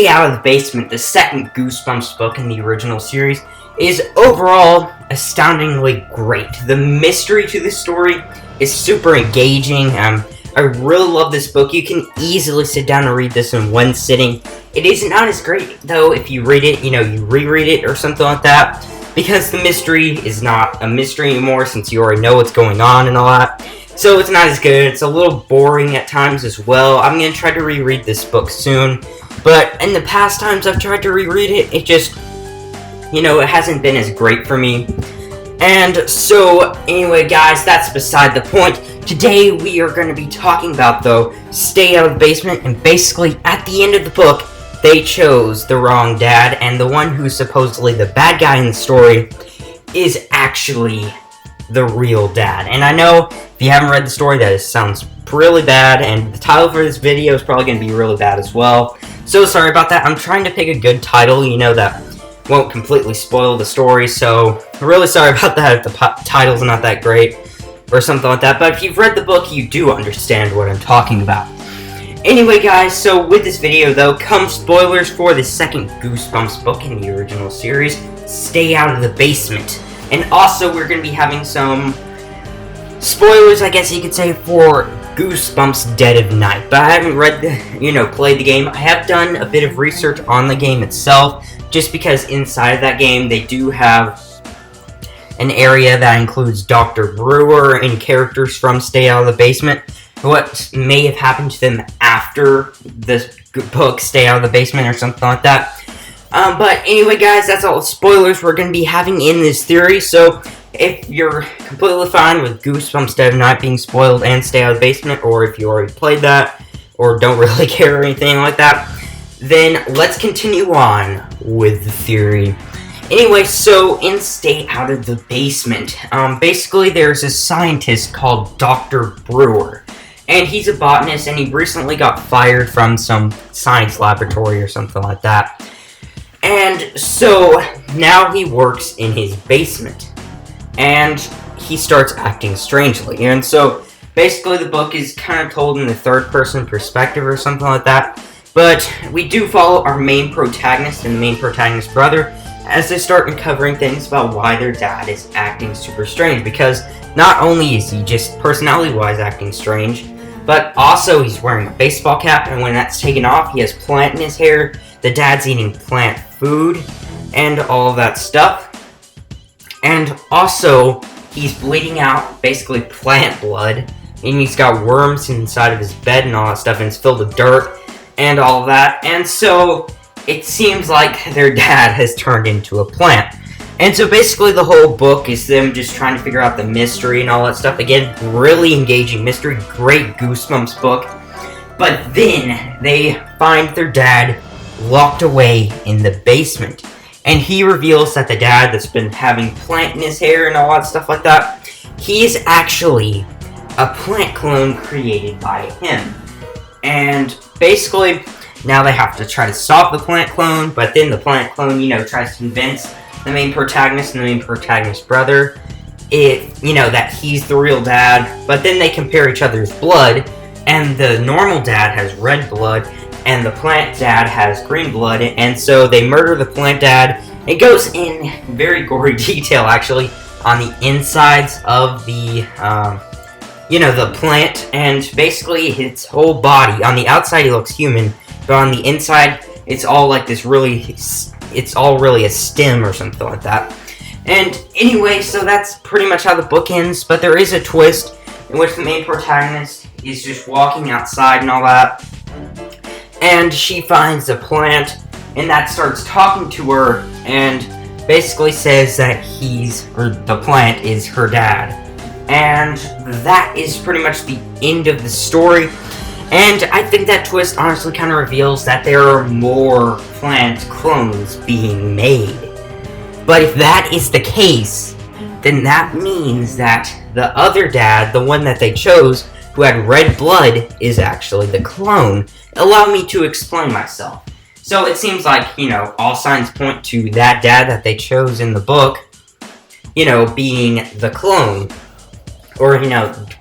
Stay Out of the Basement, the second Goosebumps book in the original series, is overall astoundingly great. The mystery to the story is super engaging. I really love this book. You can easily sit down and read this in one sitting. It is not as great, though, if you read it, you reread it or something like that, because the mystery is not a mystery anymore since you already know what's going on and all that. So it's not as good. It's a little boring at times as well. I'm going to try to reread this book soon. But in the past times I've tried to reread it, it just, it hasn't been as great for me. And so, anyway, guys, that's beside the point. Today we are going to be talking about, though, Stay Out of the Basement. And basically, at the end of the book, they chose the wrong dad. And the one who's supposedly the bad guy in the story is actually the real dad. And I know if you haven't read the story, that sounds really bad, and the title for this video is probably going to be really bad as well. So sorry about that. I'm trying to pick a good title, that won't completely spoil the story, so I'm really sorry about that if the title's not that great or something like that. But if you've read the book, you do understand what I'm talking about. Anyway, guys, so with this video, though, come spoilers for the second Goosebumps book in the original series, Stay Out of the Basement. And also, we're going to be having some spoilers, I guess you could say, for Goosebumps Dead of Night. But I haven't played the game. I have done a bit of research on the game itself, just because inside of that game, they do have an area that includes Dr. Brewer and characters from Stay Out of the Basement. What may have happened to them after the book Stay Out of the Basement or something like that. But anyway, guys, that's all the spoilers we're going to be having in this theory. So if you're completely fine with Goosebumps Dead of Night being spoiled and Stay Out of the Basement, or if you already played that, or don't really care or anything like that, then let's continue on with the theory. Anyway, so in Stay Out of the Basement, basically there's a scientist called Dr. Brewer. And he's a botanist, and he recently got fired from some science laboratory or something like that. And so, now he works in his basement. And he starts acting strangely. And so, basically the book is kind of told in the third-person perspective or something like that. But we do follow our main protagonist and the main protagonist's brother as they start uncovering things about why their dad is acting super strange. Because not only is he just personality-wise acting strange, but also he's wearing a baseball cap, and when that's taken off, he has plant in his hair. The dad's eating plant food and all of that stuff. And also, he's bleeding out basically plant blood, and he's got worms inside of his bed and all that stuff, and it's filled with dirt and all of that. And so, it seems like their dad has turned into a plant. And so basically the whole book is them just trying to figure out the mystery and all that stuff. Again, really engaging mystery, great Goosebumps book. But then they find their dad locked away in the basement. And he reveals that the dad that's been having plant in his hair and all that stuff like that, he is actually a plant clone created by him. And basically, now they have to try to stop the plant clone, but then the plant clone, tries to convince the main protagonist and the main protagonist's brother, that he's the real dad. But then they compare each other's blood, and the normal dad has red blood, and the plant dad has green blood, and so they murder the plant dad. It goes in very gory detail, actually, on the insides of the, the plant, and basically its whole body. On the outside, he looks human, but on the inside, it's all like this it's all really a stem or something like that. And anyway, so that's pretty much how the book ends, but there is a twist in which the main protagonist is just walking outside and all that, and she finds a plant, and that starts talking to her, and basically says that the plant is her dad. And that is pretty much the end of the story. And I think that twist honestly kind of reveals that there are more plant clones being made. But if that is the case, then that means that the other dad, the one that they chose, who had red blood, is actually the clone. Allow me to explain myself. So it seems like, all signs point to that dad that they chose in the book, being the clone. Or,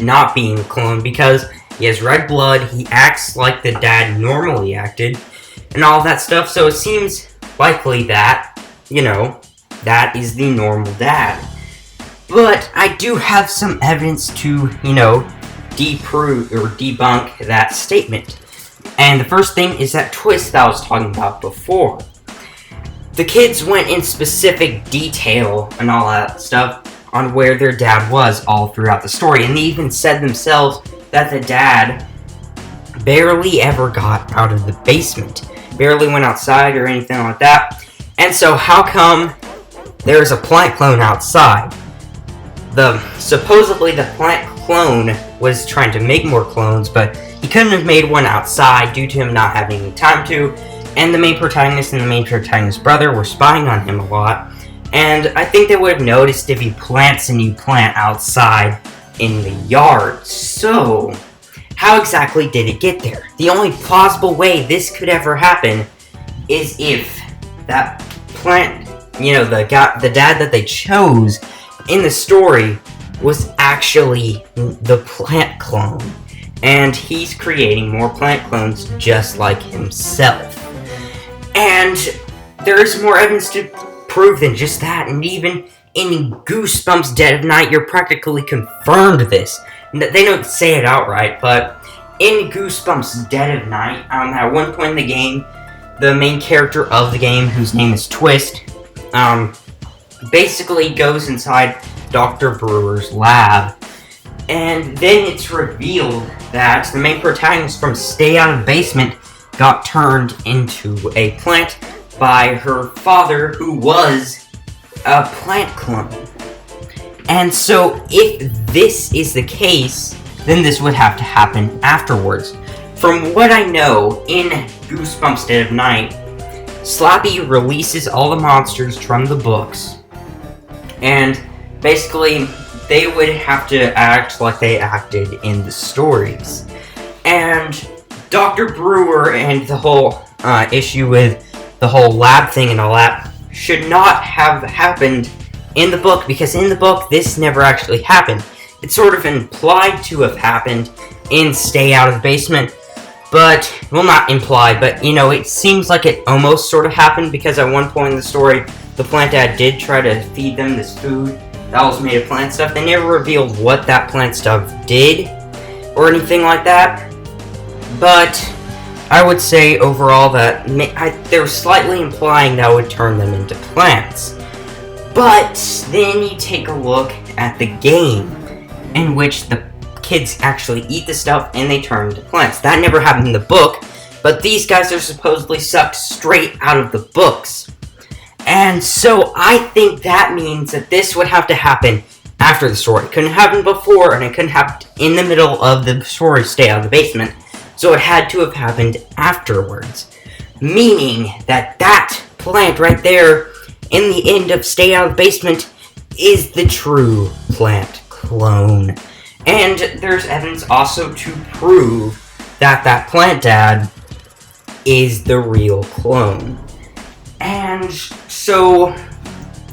not being the clone, because he has red blood, he acts like the dad normally acted, and all that stuff, so it seems likely that, that is the normal dad. But I do have some evidence to, disprove or debunk that statement. And the first thing is that twist that I was talking about before. The kids went in specific detail and all that stuff on where their dad was all throughout the story, and they even said themselves that the dad barely ever got out of the basement, barely went outside or anything like that. And so how come there's a plant clone outside? Supposedly the plant clone was trying to make more clones, but he couldn't have made one outside due to him not having any time to, and the main protagonist and the main protagonist's brother were spying on him a lot, and I think they would have noticed if he plants a new plant outside in the yard. So, how exactly did it get there? The only plausible way this could ever happen is if that plant, the dad that they chose in the story was actually the plant clone, and he's creating more plant clones just like himself. And there's more evidence to prove than just that, and even in Goosebumps Dead of Night, you're practically confirmed this. They don't say it outright, but in Goosebumps Dead of Night, at one point in the game, the main character of the game, whose name is Twist, basically goes inside Dr. Brewer's lab, and then it's revealed that the main protagonist from Stay Out of the Basement got turned into a plant by her father, who was a plant clone. And so, if this is the case, then this would have to happen afterwards. From what I know, in Goosebumps Dead of Night, Slappy releases all the monsters from the books, and basically, they would have to act like they acted in the stories. And Dr. Brewer and the whole issue with the whole lab thing and all that should not have happened in the book, because in the book, this never actually happened. It's sort of implied to have happened in Stay Out of the Basement, but, well, not implied, but, it seems like it almost sort of happened, because at one point in the story, the plant dad did try to feed them this food that was made of plant stuff. They never revealed what that plant stuff did, or anything like that, but I would say overall that they're slightly implying that would turn them into plants. But then you take a look at the game, in which the kids actually eat the stuff and they turn into plants. That never happened in the book, but these guys are supposedly sucked straight out of the books. And so I think that means that this would have to happen after the story. It couldn't happen before, and it couldn't happen in the middle of the story, Stay Out of the Basement. So it had to have happened afterwards. Meaning that that plant right there in the end of Stay Out of the Basement is the true plant clone. And there's evidence also to prove that that plant dad is the real clone. And so,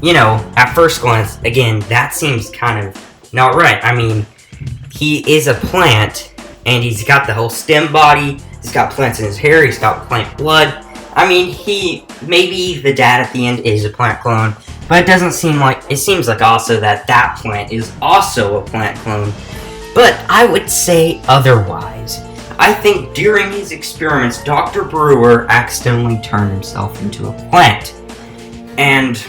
at first glance, again, that seems kind of not right. I mean, he is a plant, and he's got the whole stem body, he's got plants in his hair, he's got plant blood. I mean, maybe the dad at the end is a plant clone, but it seems like also that plant is also a plant clone. But I would say otherwise. I think during his experiments, Dr. Brewer accidentally turned himself into a plant. And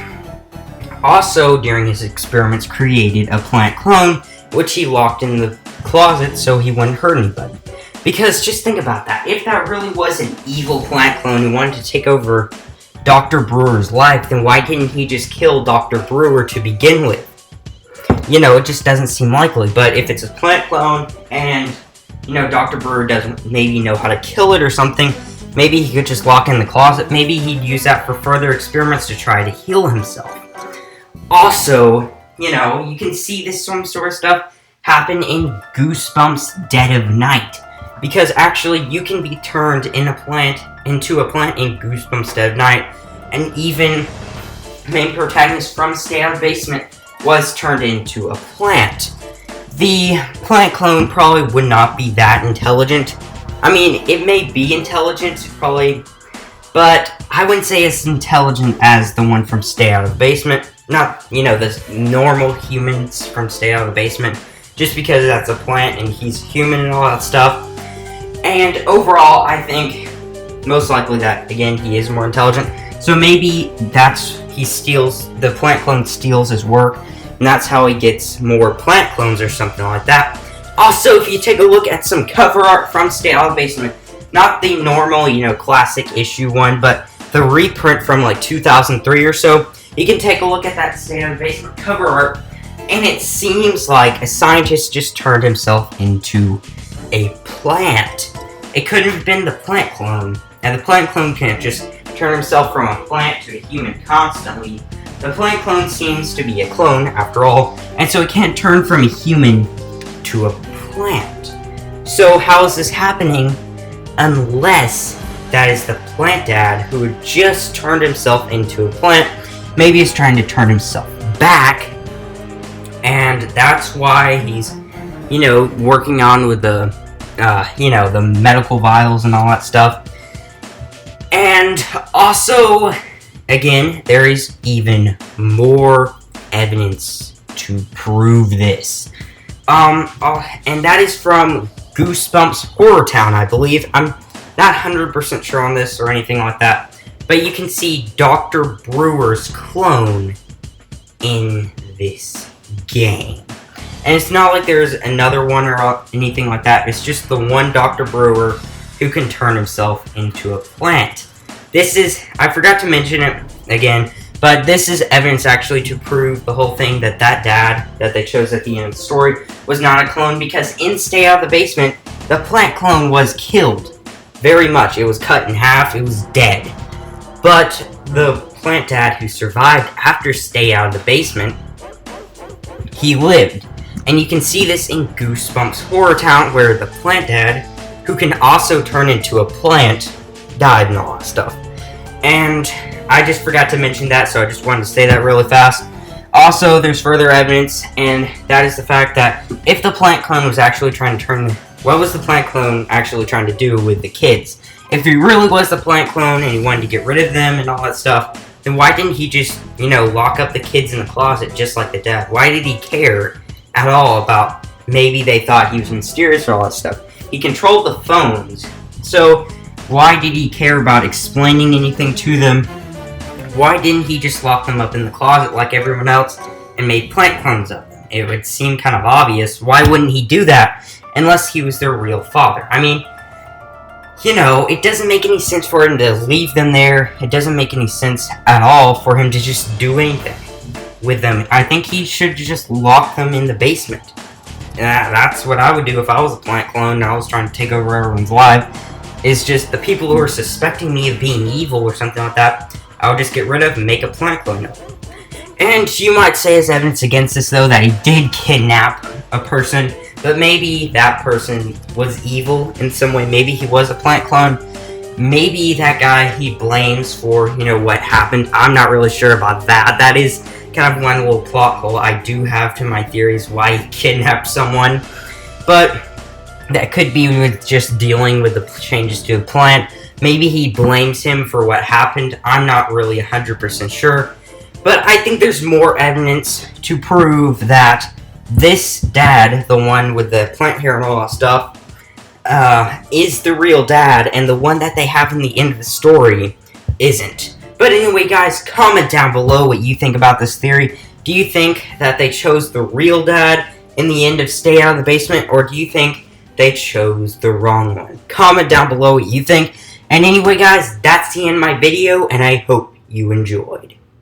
also, during his experiments, created a plant clone, which he locked in the closet so he wouldn't hurt anybody. Because just think about that. If that really was an evil plant clone who wanted to take over Dr. Brewer's life, then why didn't he just kill Dr. Brewer to begin with? It just doesn't seem likely. But if it's a plant clone and Dr. Brewer doesn't maybe know how to kill it or something, maybe he could just lock it in the closet. Maybe he'd use that for further experiments to try to heal himself. Also, you can see this sort of stuff happen in Goosebumps Dead of Night. Because actually, you can be turned into a plant in Goosebumps Dead of Night. And even the main protagonist from Stay Out of the Basement was turned into a plant. The plant clone probably would not be that intelligent. I mean, it may be intelligent, probably but I wouldn't say as intelligent as the one from Stay Out of the Basement. Not, the normal humans from Stay Out of the Basement, just because that's a plant and he's human and all that stuff. And overall, I think most likely that, again, he is more intelligent. So maybe the plant clone steals his work, and that's how he gets more plant clones or something like that. Also, if you take a look at some cover art from Stay Out of the Basement, not the normal, classic issue one, but the reprint from like 2003 or so, you can take a look at that Stay Out of the Basement cover art, and it seems like a scientist just turned himself into a plant. It couldn't have been the plant clone, and the plant clone can't just turn himself from a plant to a human constantly. The plant clone seems to be a clone, after all, and so it can't turn from a human to a plant. So how is this happening? Unless that is the plant dad who had just turned himself into a plant. Maybe he's trying to turn himself back, and that's why he's, working on with the, the medical vials and all that stuff. And also, again, there is even more evidence to prove this. And that is from Goosebumps Horror Town, I believe. I'm not 100% sure on this or anything like that. But you can see Dr. Brewer's clone in this game. And it's not like there's another one or anything like that. It's just the one Dr. Brewer who can turn himself into a plant. This is, I forgot to mention it again, but this is evidence actually to prove the whole thing that dad that they chose at the end of the story was not a clone, because in Stay Out of the Basement, the plant clone was killed. Very much. It was cut in half. It was dead. But the plant dad who survived after Stay Out of the Basement, he lived. And you can see this in Goosebumps Horror Town, where the plant dad, who can also turn into a plant, died and all that stuff. And I just forgot to mention that, so I just wanted to say that really fast. Also, there's further evidence, and that is the fact that if the plant clone was actually trying to turn... What was the plant clone actually trying to do with the kids? If he really was the plant clone and he wanted to get rid of them and all that stuff, then why didn't he just, lock up the kids in the closet just like the dad? Why did he care at all about maybe they thought he was mysterious or all that stuff? He controlled the phones, so why did he care about explaining anything to them? Why didn't he just lock them up in the closet like everyone else and made plant clones of them? It would seem kind of obvious. Why wouldn't he do that unless he was their real father? I mean, it doesn't make any sense for him to leave them there. It doesn't make any sense at all for him to just do anything with them. I think he should just lock them in the basement. That's what I would do if I was a plant clone and I was trying to take over everyone's life. Is just the people who are suspecting me of being evil or something like that, I would just get rid of and make a plant clone of them. And you might say as evidence against this, though, that he did kidnap a person, but maybe that person was evil in some way. Maybe he was a plant clone. Maybe that guy he blames for, what happened. I'm not really sure about that. That is kind of one little plot hole I do have to my theories why he kidnapped someone. But that could be with just dealing with the changes to the plant. Maybe he blames him for what happened. I'm not really 100% sure. But I think there's more evidence to prove that this dad, the one with the plant hair and all that stuff, is the real dad, and the one that they have in the end of the story isn't. But anyway, guys, comment down below what you think about this theory. Do you think that they chose the real dad in the end of Stay Out of the Basement, or do you think they chose the wrong one? Comment down below what you think. And anyway, guys, that's the end of my video, and I hope you enjoyed.